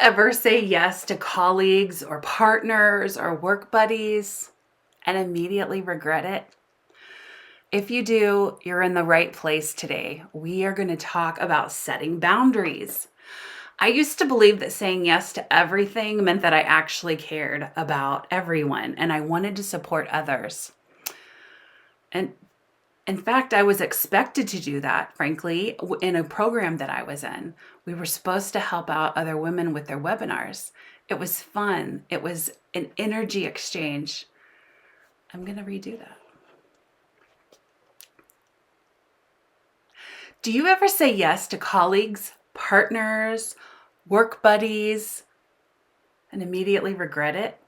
ever say yes to colleagues or partners or work buddies and immediately regret it? If you do, you're in the right place today. We are going to talk about setting boundaries. I used to believe that saying yes to everything meant that I actually cared about everyone and I wanted to support others. And in fact, I was expected to do that, frankly, in a program that I was in. We were supposed to help out other women with their webinars. It was fun. It was an energy exchange. I'm going to redo that. Do you ever say yes to colleagues, partners, work buddies, and immediately regret it?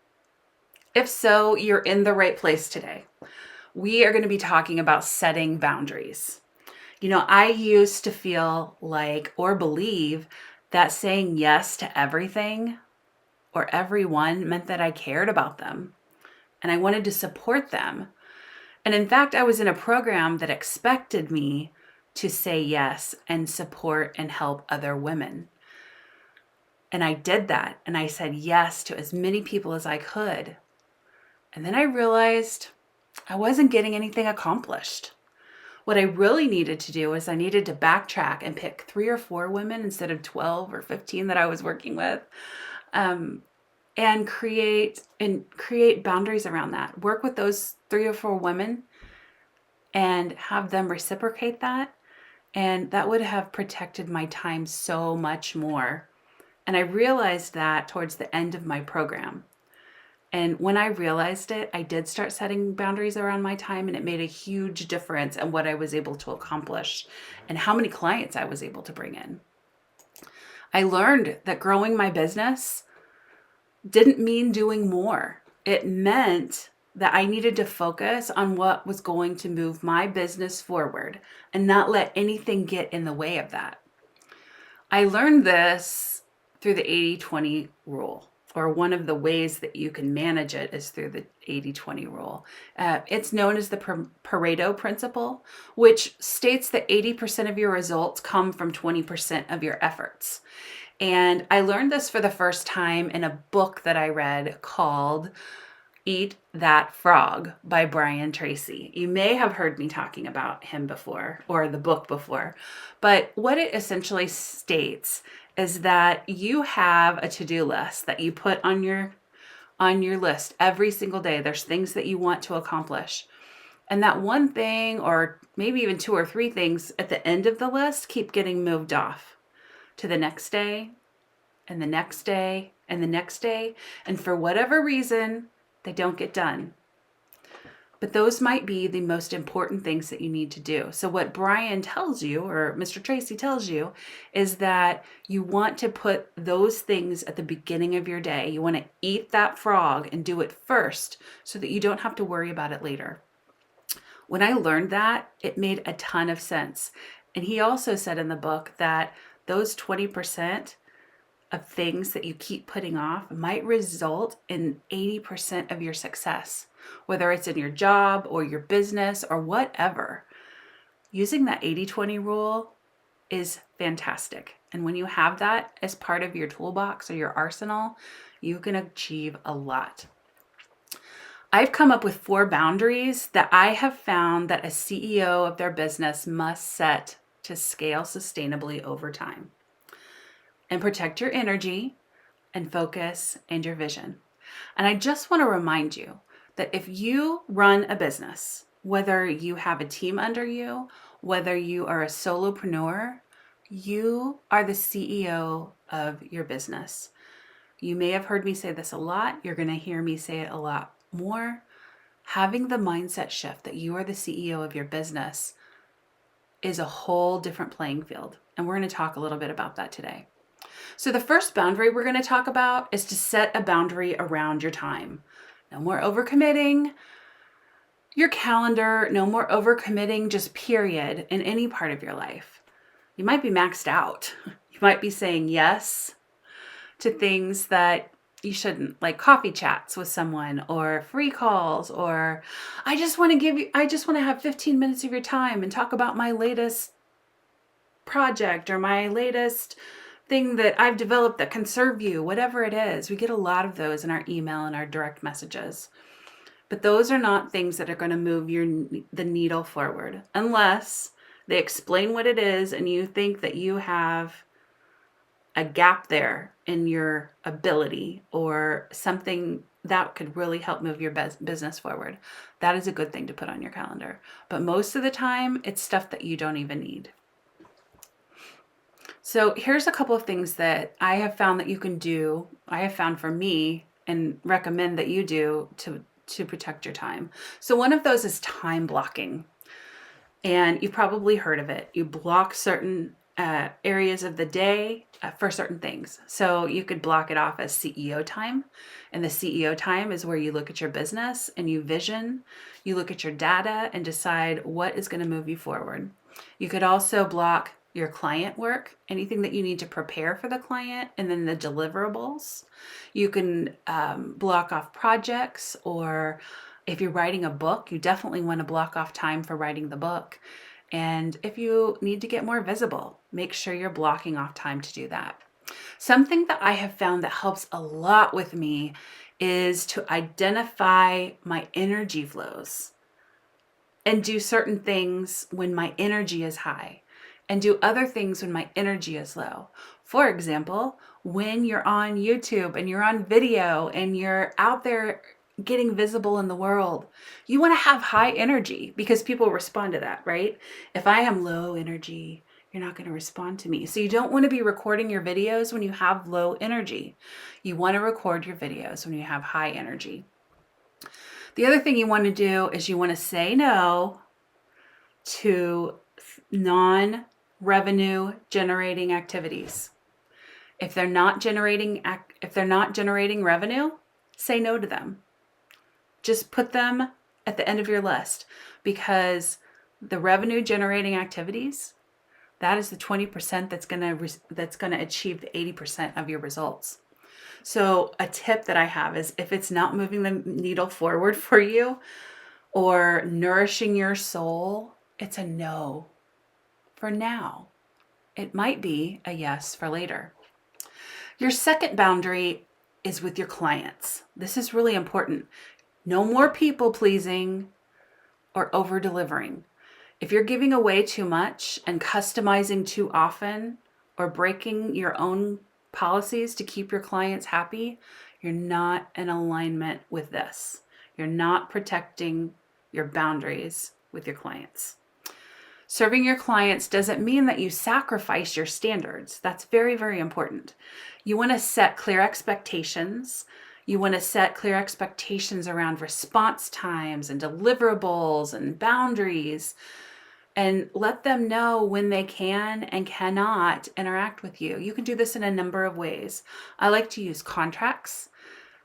If so, you're in the right place today. We are going to be talking about setting boundaries. I used to feel like or believe that saying yes to everything or everyone meant that I cared about them and I wanted to support them. And in fact, I was in a program that expected me to say yes and support and help other women. And I did that. And I said yes to as many people as I could. And then I realized I wasn't getting anything accomplished. What I really needed to do is I needed to backtrack and pick 3 or 4 women instead of 12 or 15 that I was working with, and create boundaries around that. Work with those 3 or 4 women and have them reciprocate that. And that would have protected my time so much more. And I realized that towards the end of my program. And when I realized it, I did start setting boundaries around my time, and it made a huge difference in what I was able to accomplish and how many clients I was able to bring in. I learned that growing my business didn't mean doing more. It meant that I needed to focus on what was going to move my business forward and not let anything get in the way of that. I learned this through the 80-20 rule, or one of the ways that you can manage it is through the 80-20 rule. It's known as the Pareto principle, which states that 80% of your results come from 20% of your efforts. And I learned this for the first time in a book that I read called Eat That Frog by Brian Tracy. You may have heard me talking about him before or the book before, but what it essentially states is that you have a to-do list that you put on your list every single day. There's things that you want to accomplish. And that one thing, or maybe even 2 or 3 things at the end of the list, keep getting moved off to the next day and the next day and the next day. And for whatever reason, they don't get done. But those might be the most important things that you need to do. So what Brian tells you, or Mr. Tracy tells you, is that you want to put those things at the beginning of your day. You want to eat that frog and do it first so that you don't have to worry about it later. When I learned that, it made a ton of sense. And he also said in the book that those 20% of things that you keep putting off might result in 80% of your success, whether it's in your job or your business or whatever. Using that 80-20 rule is fantastic. And when you have that as part of your toolbox or your arsenal, you can achieve a lot. I've come up with 4 boundaries that I have found that a CEO of their business must set to scale sustainably over time and protect your energy and focus and your vision. And I just want to remind you that if you run a business, whether you have a team under you, whether you are a solopreneur, you are the CEO of your business. You may have heard me say this a lot. You're going to hear me say it a lot more. Having the mindset shift that you are the CEO of your business is a whole different playing field. And we're going to talk a little bit about that today. So the first boundary we're going to talk about is to set a boundary around your time. No more overcommitting your calendar, no more overcommitting just period in any part of your life. You might be maxed out. You might be saying yes to things that you shouldn't, like coffee chats with someone or free calls, or I just want to have 15 minutes of your time and talk about my latest project or my latest thing that I've developed that can serve you, whatever it is. We get a lot of those in our email and our direct messages. But those are not things that are going to move the needle forward unless they explain what it is and you think that you have a gap there in your ability or something that could really help move your business forward. That is a good thing to put on your calendar. But most of the time, it's stuff that you don't even need. So here's a couple of things that I have found that you can do. I have found for me and recommend that you do to protect your time. So one of those is time blocking. And you've probably heard of it. You block certain areas of the day for certain things. So you could block it off as CEO time. And the CEO time is where you look at your business and you vision, you look at your data and decide what is going to move you forward. You could also block your client work, anything that you need to prepare for the client, and then the deliverables. You can block off projects, or if you're writing a book, you definitely want to block off time for writing the book. And if you need to get more visible, make sure you're blocking off time to do that. Something that I have found that helps a lot with me is to identify my energy flows and do certain things when my energy is high and do other things when my energy is low. For example, when you're on YouTube and you're on video and you're out there getting visible in the world, you want to have high energy because people respond to that, right? If I am low energy, you're not going to respond to me. So you don't want to be recording your videos when you have low energy. You want to record your videos when you have high energy. The other thing you want to do is you want to say no to non-revenue generating activities. If they're not generating revenue, say no to them. Just put them at the end of your list, because the revenue generating activities, that is the 20% that's going to achieve the 80% of your results. So a tip that I have is, if it's not moving the needle forward for you or nourishing your soul, it's a no for now. It might be a yes for later. Your second boundary is with your clients. This is really important. No more people pleasing or over delivering. If you're giving away too much and customizing too often or breaking your own policies to keep your clients happy, you're not in alignment with this. You're not protecting your boundaries with your clients. Serving your clients doesn't mean that you sacrifice your standards. That's very, very important. You want to set clear expectations. You want to set clear expectations around response times and deliverables and boundaries, and let them know when they can and cannot interact with you. You can do this in a number of ways. I like to use contracts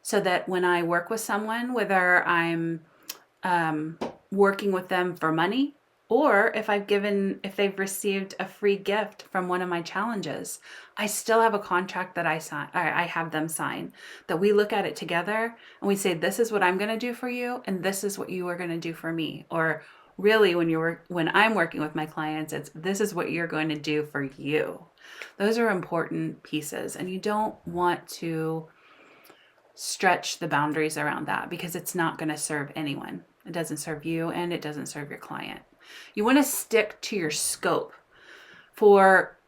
so that when I work with someone, whether I'm working with them for money, or if they've received a free gift from one of my challenges, I still have a contract that I have them sign, that we look at it together and we say, this is what I'm going to do for you, and this is what you are going to do for me. Or really, when I'm working with my clients, it's, this is what you're going to do for you. Those are important pieces, and you don't want to stretch the boundaries around that, because it's not going to serve anyone. It doesn't serve you, and it doesn't serve your client. You want to stick to your scope. For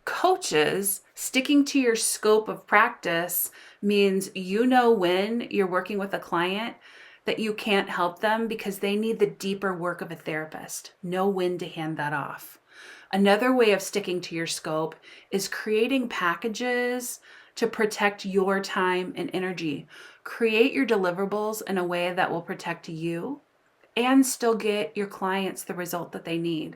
coaches, sticking to your scope of practice means you know when you're working with a client that you can't help them because they need the deeper work of a therapist. Know when to hand that off. Another way of sticking to your scope is creating packages to protect your time and energy. Create your deliverables in a way that will protect you and still get your clients the result that they need.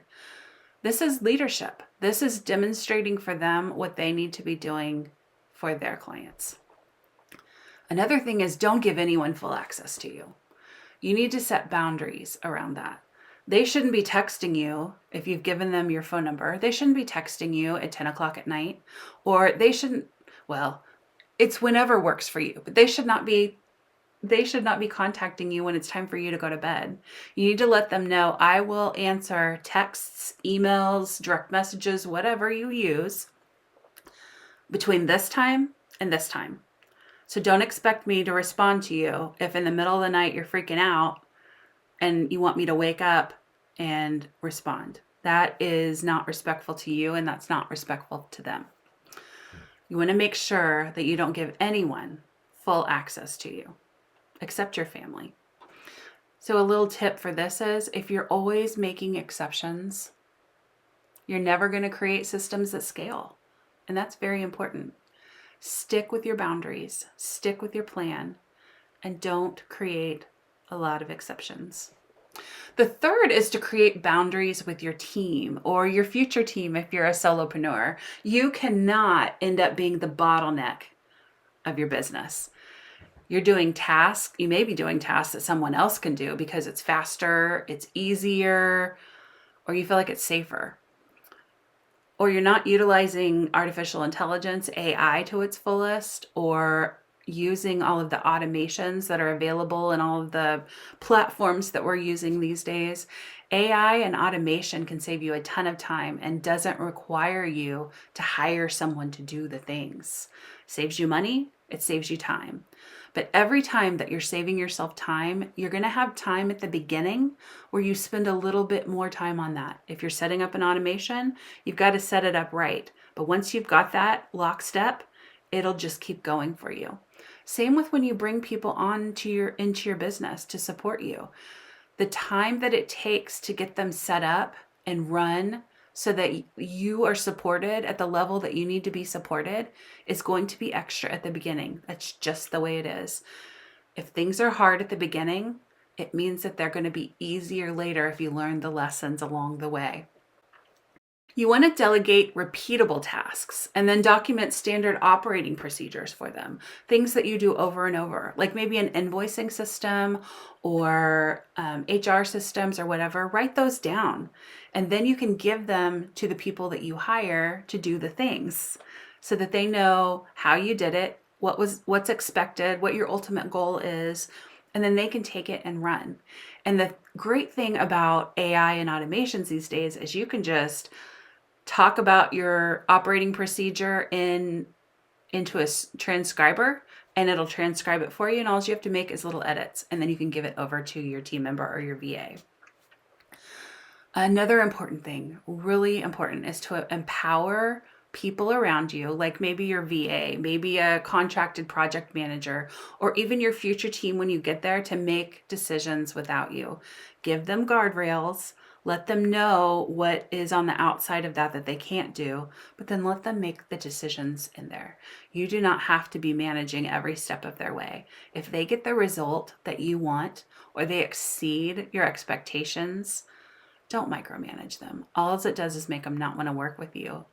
This is leadership. This is demonstrating for them what they need to be doing for their clients. Another thing is, don't give anyone full access to you. You need to set boundaries around that. They shouldn't be texting you if you've given them your phone number. They shouldn't be texting you at 10 o'clock at night, or they shouldn't, well, it's whenever works for you, but they should not be contacting you when it's time for you to go to bed. You need to let them know, I will answer texts, emails, direct messages, whatever you use, between this time and this time. So don't expect me to respond to you if in the middle of the night you're freaking out and you want me to wake up and respond. That is not respectful to you, and that's not respectful to them. You want to make sure that you don't give anyone full access to you, except your family. So a little tip for this is, if you're always making exceptions, you're never going to create systems that scale. And that's very important. Stick with your boundaries, stick with your plan, and don't create a lot of exceptions. The third is to create boundaries with your team or your future team if you're a solopreneur. You cannot end up being the bottleneck of your business. You're doing tasks, you may be doing tasks that someone else can do because it's faster, it's easier, or you feel like it's safer. Or you're not utilizing artificial intelligence, AI, to its fullest, or using all of the automations that are available in all of the platforms that we're using these days. AI and automation can save you a ton of time and doesn't require you to hire someone to do the things. Saves you money, it saves you time. But every time that you're saving yourself time, you're going to have time at the beginning where you spend a little bit more time on that. If you're setting up an automation, you've got to set it up right. But once you've got that lockstep, it'll just keep going for you. Same with when you bring people into your business to support you. The time that it takes to get them set up and run so that you are supported at the level that you need to be supported is going to be extra at the beginning. That's just the way it is. If things are hard at the beginning, it means that they're going to be easier later if you learn the lessons along the way. You want to delegate repeatable tasks and then document standard operating procedures for them. Things that you do over and over, like maybe an invoicing system or HR systems or whatever. Write those down. And then you can give them to the people that you hire to do the things so that they know how you did it, what's expected, what your ultimate goal is, and then they can take it and run. And the great thing about AI and automations these days is you can just talk about your operating procedure into a transcriber, and it'll transcribe it for you, and all you have to make is little edits, and then you can give it over to your team member or your VA. Another important thing, really important, is to empower people around you, like maybe your VA, maybe a contracted project manager, or even your future team when you get there, to make decisions without you. Give them guardrails. Let them know what is on the outside of that they can't do, but then let them make the decisions in there. You do not have to be managing every step of their way. If they get the result that you want or they exceed your expectations, don't micromanage them. All it does is make them not want to work with you.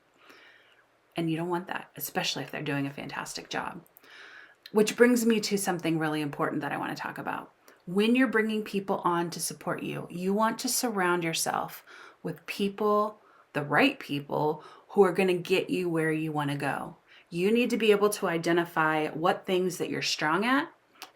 And you don't want that, especially if they're doing a fantastic job. Which brings me to something really important that I want to talk about. When you're bringing people on to support you, you want to surround yourself with people, the right people, who are going to get you where you want to go. You need to be able to identify what things that you're strong at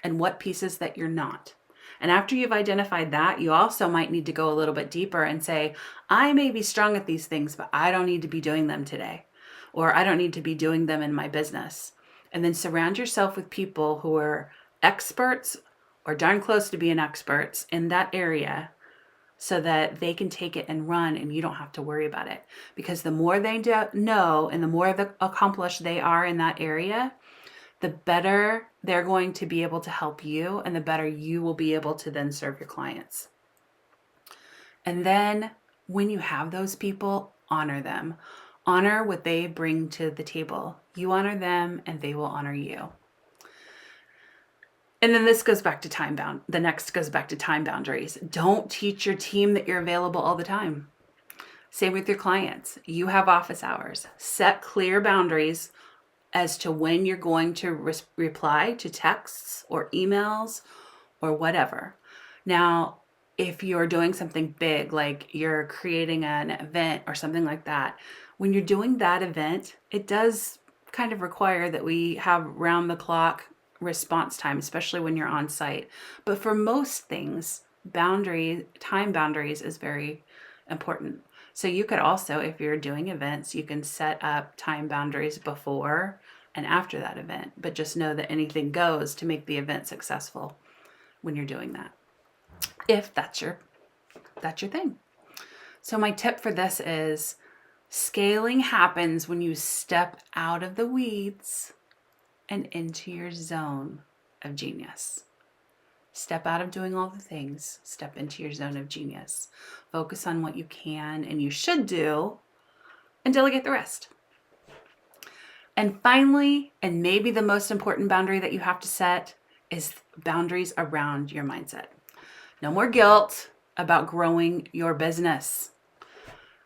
and what pieces that you're not. And after you've identified that, you also might need to go a little bit deeper and say, I may be strong at these things, but I don't need to be doing them today, or I don't need to be doing them in my business. And then surround yourself with people who are experts or darn close to being experts in that area so that they can take it and run and you don't have to worry about it. Because the more they know and the more accomplished they are in that area, the better they're going to be able to help you and the better you will be able to then serve your clients. And then when you have those people, honor them. Honor what they bring to the table. You honor them and they will honor you. And then this goes back to the next goes back to time boundaries. Don't teach your team that you're available all the time. Same with your clients. You have office hours. Set clear boundaries as to when you're going to reply to texts or emails or whatever. Now, if you're doing something big, like you're creating an event or something like that, when you're doing that event, it does kind of require that we have round the clock response time, especially when you're on site. But for most things, time boundaries is very important. So you could also, if you're doing events, you can set up time boundaries before and after that event, but just know that anything goes to make the event successful when you're doing that, if that's your thing. So my tip for this is scaling happens when you step out of the weeds and into your zone of genius. Step out of doing all the things, step into your zone of genius. Focus on what you can and you should do and delegate the rest. And finally, and maybe the most important boundary that you have to set, is boundaries around your mindset. No more guilt about growing your business.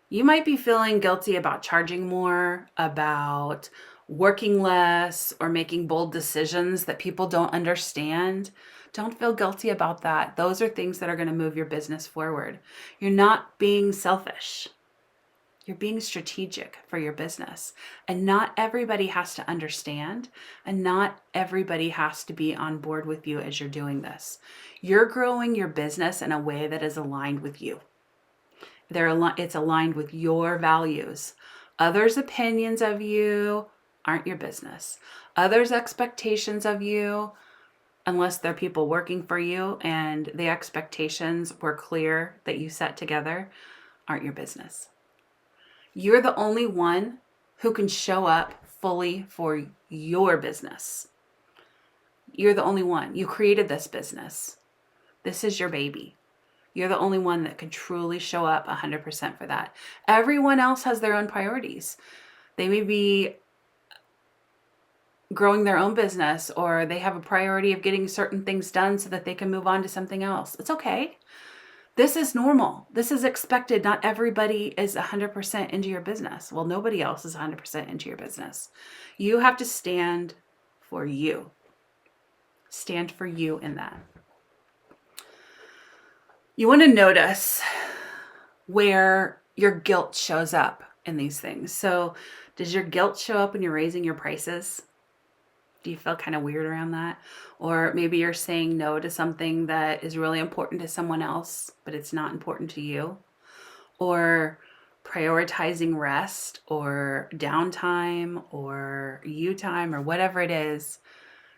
You might be feeling guilty about charging more, about working less, or making bold decisions that people don't understand. Don't feel guilty about that. Those are things that are going to move your business forward. You're not being selfish. You're being strategic for your business. And not everybody has to understand, and not everybody has to be on board with you as you're doing this. You're growing your business in a way that is aligned with you. It's aligned with your values. Others' opinions of you aren't your business. Others' expectations of you, unless they're people working for you and the expectations were clear that you set together, aren't your business. You're the only one who can show up fully for your business. You're the only one. You created this business. This is your baby. You're the only one that can truly show up 100% for that. Everyone else has their own priorities. They may be growing their own business, or they have a priority of getting certain things done so that they can move on to something else. It's okay. This is normal. This is expected. Not everybody is 100% into your business. Well, nobody else is 100% into your business. You have to stand for you. Stand for you in that. You want to notice where your guilt shows up in these things. So does your guilt show up when you're raising your prices? Do you feel kind of weird around that? Or maybe you're saying no to something that is really important to someone else, but it's not important to you. Or prioritizing rest or downtime or you time or whatever it is.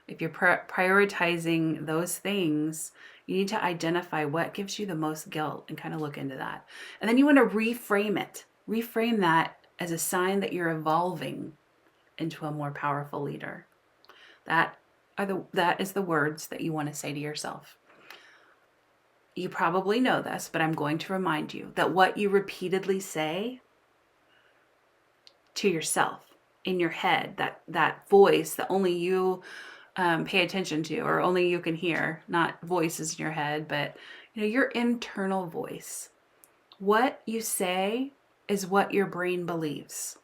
If you're prioritizing those things, you need to identify what gives you the most guilt and kind of look into that. And then you want to reframe it. Reframe that as a sign that you're evolving into a more powerful leader. That is the words that you want to say to yourself. You probably know this, but I'm going to remind you that what you repeatedly say to yourself in your head, that voice that only you pay attention to, or only you can hear, not voices in your head, but your internal voice. What you say is what your brain believes.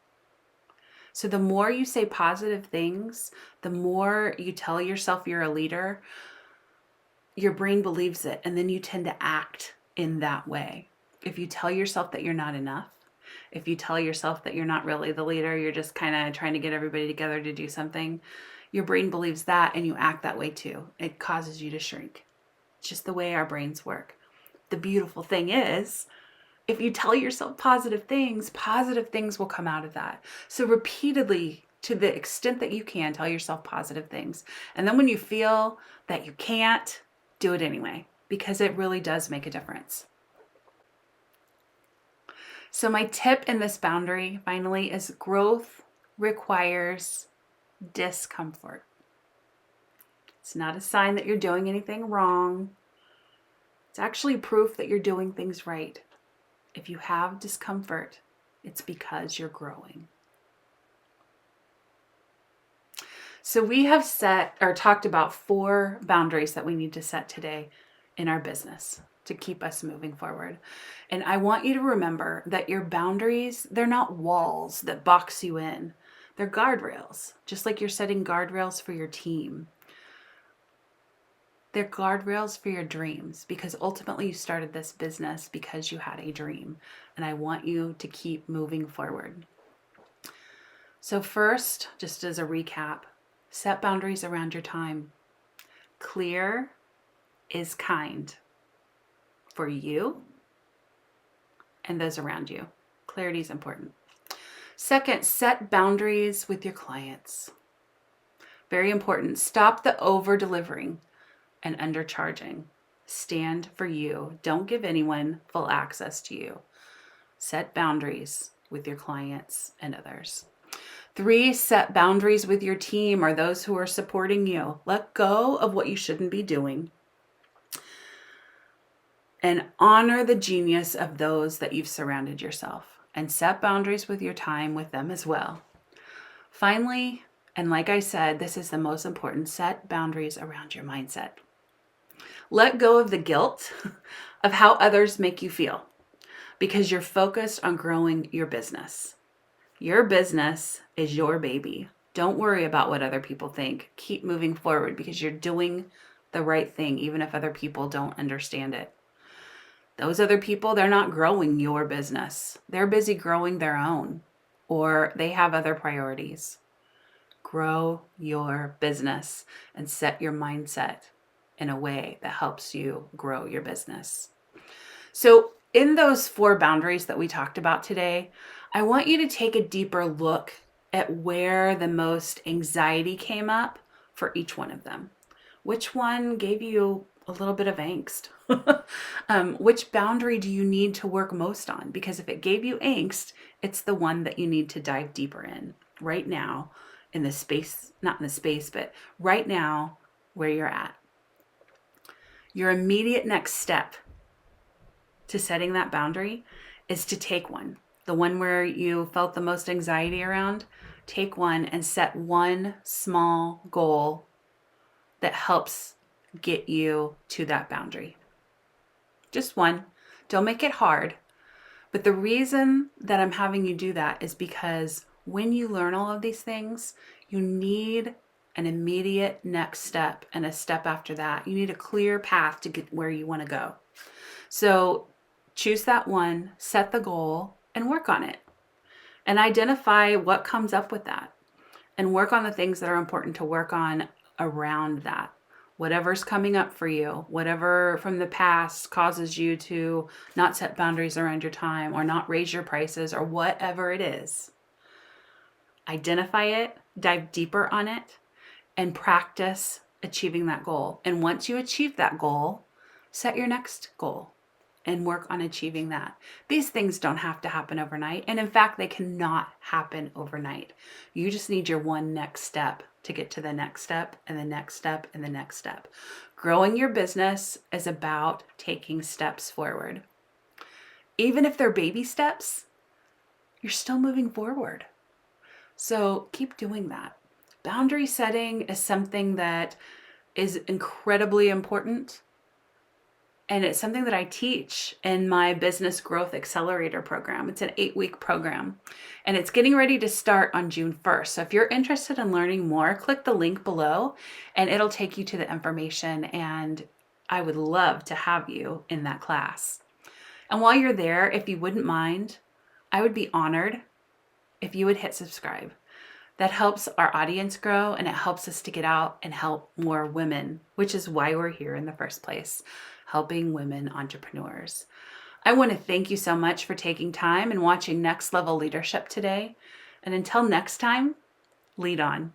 So the more you say positive things, the more you tell yourself you're a leader, your brain believes it, and then you tend to act in that way. If you tell yourself that you're not enough, if you tell yourself that you're not really the leader, you're just kind of trying to get everybody together to do something, your brain believes that and you act that way too. It causes you to shrink. It's just the way our brains work. The beautiful thing is, if you tell yourself positive things will come out of that. So repeatedly, to the extent that you can, tell yourself positive things. And then when you feel that you can't, do it anyway, because it really does make a difference. So my tip in this boundary, finally, is growth requires discomfort. It's not a sign that you're doing anything wrong. It's actually proof that you're doing things right. If you have discomfort, it's because you're growing. So we have talked about 4 boundaries that we need to set today in our business to keep us moving forward. And I want you to remember that your boundaries, they're not walls that box you in. They're guardrails, just like you're setting guardrails for your team. They're guardrails for your dreams, because ultimately you started this business because you had a dream. And I want you to keep moving forward. So first, just as a recap, set boundaries around your time. Clear is kind for you and those around you. Clarity is important. Second, set boundaries with your clients. Very important. Stop the over-delivering and undercharging. Stand for you. Don't give anyone full access to you. Set boundaries with your clients and others. 3, set boundaries with your team or those who are supporting you. Let go of what you shouldn't be doing and honor the genius of those that you've surrounded yourself, and set boundaries with your time with them as well. Finally, and like I said, this is the most important, set boundaries around your mindset. Let go of the guilt of how others make you feel, because you're focused on growing your business. Your business is your baby. Don't worry about what other people think. Keep moving forward because you're doing the right thing, even if other people don't understand it. Those other people, they're not growing your business. They're busy growing their own, or they have other priorities. Grow your business and set your mindset in a way that helps you grow your business. So in those 4 boundaries that we talked about today, I want you to take a deeper look at where the most anxiety came up for each one of them. Which one gave you a little bit of angst? Which boundary do you need to work most on? Because if it gave you angst, it's the one that you need to dive deeper in right now in the space, not in the space, but right now where you're at. Your immediate next step to setting that boundary is to take one. The one where you felt the most anxiety around, take one and set one small goal that helps get you to that boundary. Just one. Don't make it hard. But the reason that I'm having you do that is because when you learn all of these things, you need an immediate next step and a step after that. You need a clear path to get where you want to go. So choose that one, set the goal, and work on it. And identify what comes up with that. And work on the things that are important to work on around that. Whatever's coming up for you, whatever from the past causes you to not set boundaries around your time or not raise your prices or whatever it is. Identify it, dive deeper on it, and practice achieving that goal. And once you achieve that goal, set your next goal and work on achieving that. These things don't have to happen overnight. And in fact, they cannot happen overnight. You just need your one next step to get to the next step and the next step and the next step. Growing your business is about taking steps forward. Even if they're baby steps, you're still moving forward. So keep doing that. Boundary setting is something that is incredibly important. And it's something that I teach in my Business Growth Accelerator program. It's an 8-week program. And it's getting ready to start on June 1st. So if you're interested in learning more, click the link below and it'll take you to the information. And I would love to have you in that class. And while you're there, if you wouldn't mind, I would be honored if you would hit subscribe. That helps our audience grow and it helps us to get out and help more women, which is why we're here in the first place, helping women entrepreneurs. I want to thank you so much for taking time and watching Next Level Leadership today. And until next time, lead on.